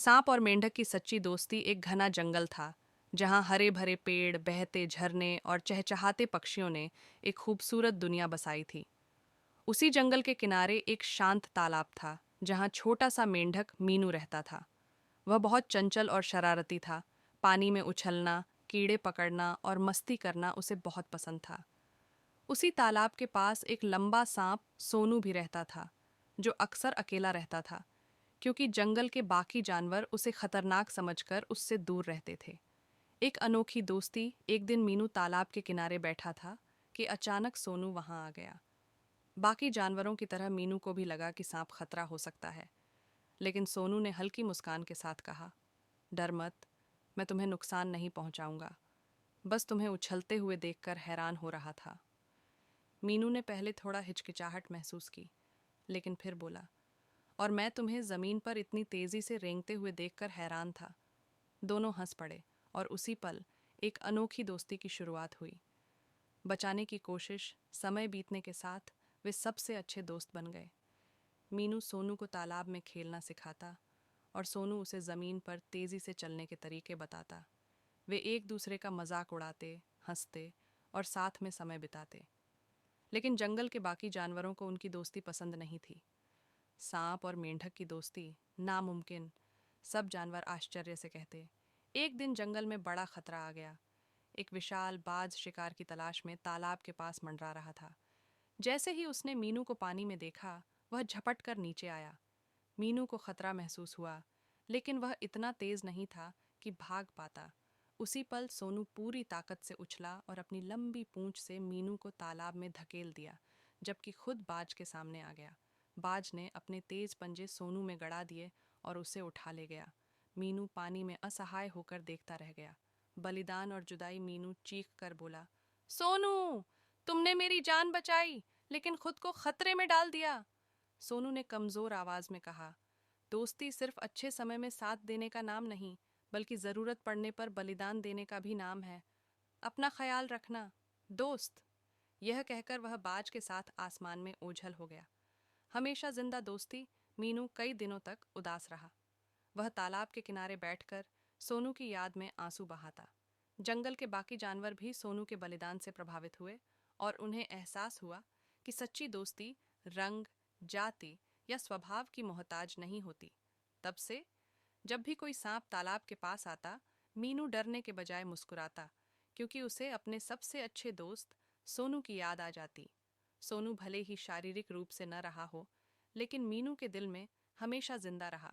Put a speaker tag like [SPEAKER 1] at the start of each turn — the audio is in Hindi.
[SPEAKER 1] सांप और मेंढक की सच्ची दोस्ती एक घना जंगल था, जहां हरे भरे पेड़, बहते झरने और चहचहाते पक्षियों ने एक खूबसूरत दुनिया बसाई थी। उसी जंगल के किनारे एक शांत तालाब था, जहां छोटा सा मेंढक मीनू रहता था। वह बहुत चंचल और शरारती था। पानी में उछलना, कीड़े पकड़ना और मस्ती करना उसे बहुत पसंद था। उसी तालाब के पास एक लंबा सांप सोनू भी रहता था, जो अक्सर अकेला रहता था, क्योंकि जंगल के बाकी जानवर उसे खतरनाक समझकर उससे दूर रहते थे। एक अनोखी दोस्ती। एक दिन मीनू तालाब के किनारे बैठा था कि अचानक सोनू वहां आ गया। बाकी जानवरों की तरह मीनू को भी लगा कि सांप खतरा हो सकता है, लेकिन सोनू ने हल्की मुस्कान के साथ कहा, डर मत, मैं तुम्हें नुकसान नहीं पहुंचाऊंगा, बस तुम्हें उछलते हुए देखकर हैरान हो रहा था। मीनू ने पहले थोड़ा हिचकिचाहट महसूस की, लेकिन फिर बोला, और मैं तुम्हें जमीन पर इतनी तेजी से रेंगते हुए देखकर हैरान था। दोनों हंस पड़े और उसी पल एक अनोखी दोस्ती की शुरुआत हुई। बचाने की कोशिश, समय बीतने के साथ वे सबसे अच्छे दोस्त बन गए। मीनू सोनू को तालाब में खेलना सिखाता और सोनू उसे ज़मीन पर तेज़ी से चलने के तरीके बताता। वे एक दूसरे का मजाक उड़ाते, हंसते और साथ में समय बिताते। लेकिन जंगल के बाकी जानवरों को उनकी दोस्ती पसंद नहीं थी। सांप और मेंढक की दोस्ती नामुमकिन, सब जानवर आश्चर्य से कहते। एक दिन जंगल में बड़ा खतरा आ गया। एक विशाल बाज शिकार की तलाश में तालाब के पास मंडरा रहा था। जैसे ही उसने मीनू को पानी में देखा, वह झपट कर नीचे आया। मीनू को खतरा महसूस हुआ, लेकिन वह इतना तेज नहीं था कि भाग पाता। उसी पल सोनू पूरी ताकत से उछला और अपनी लंबी पूंछ से मीनू को तालाब में धकेल दिया, जबकि खुद बाज के सामने आ गया। बाज ने अपने तेज पंजे सोनू में गड़ा दिए और उसे उठा ले गया। मीनू पानी में असहाय होकर देखता रह गया। बलिदान और जुदाई। मीनू चीख कर बोला, सोनू, तुमने मेरी जान बचाई, लेकिन खुद को खतरे में डाल दिया। सोनू ने कमजोर आवाज में कहा, दोस्ती सिर्फ अच्छे समय में साथ देने का नाम नहीं, बल्कि जरूरत पड़ने पर बलिदान देने का भी नाम है। अपना ख्याल रखना, दोस्त। यह कहकर वह बाज के साथ आसमान में ओझल हो गया। हमेशा जिंदा दोस्ती। मीनू कई दिनों तक उदास रहा। वह तालाब के किनारे बैठकर सोनू की याद में आंसू बहाता। जंगल के बाकी जानवर भी सोनू के बलिदान से प्रभावित हुए और उन्हें एहसास हुआ कि सच्ची दोस्ती रंग, जाति या स्वभाव की मोहताज नहीं होती। तब से जब भी कोई सांप तालाब के पास आता, मीनू डरने के बजाय मुस्कुराता, क्योंकि उसे अपने सबसे अच्छे दोस्त सोनू की याद आ जाती। सोनू भले ही शारीरिक रूप से न रहा हो, लेकिन मीनू के दिल में हमेशा जिंदा रहा।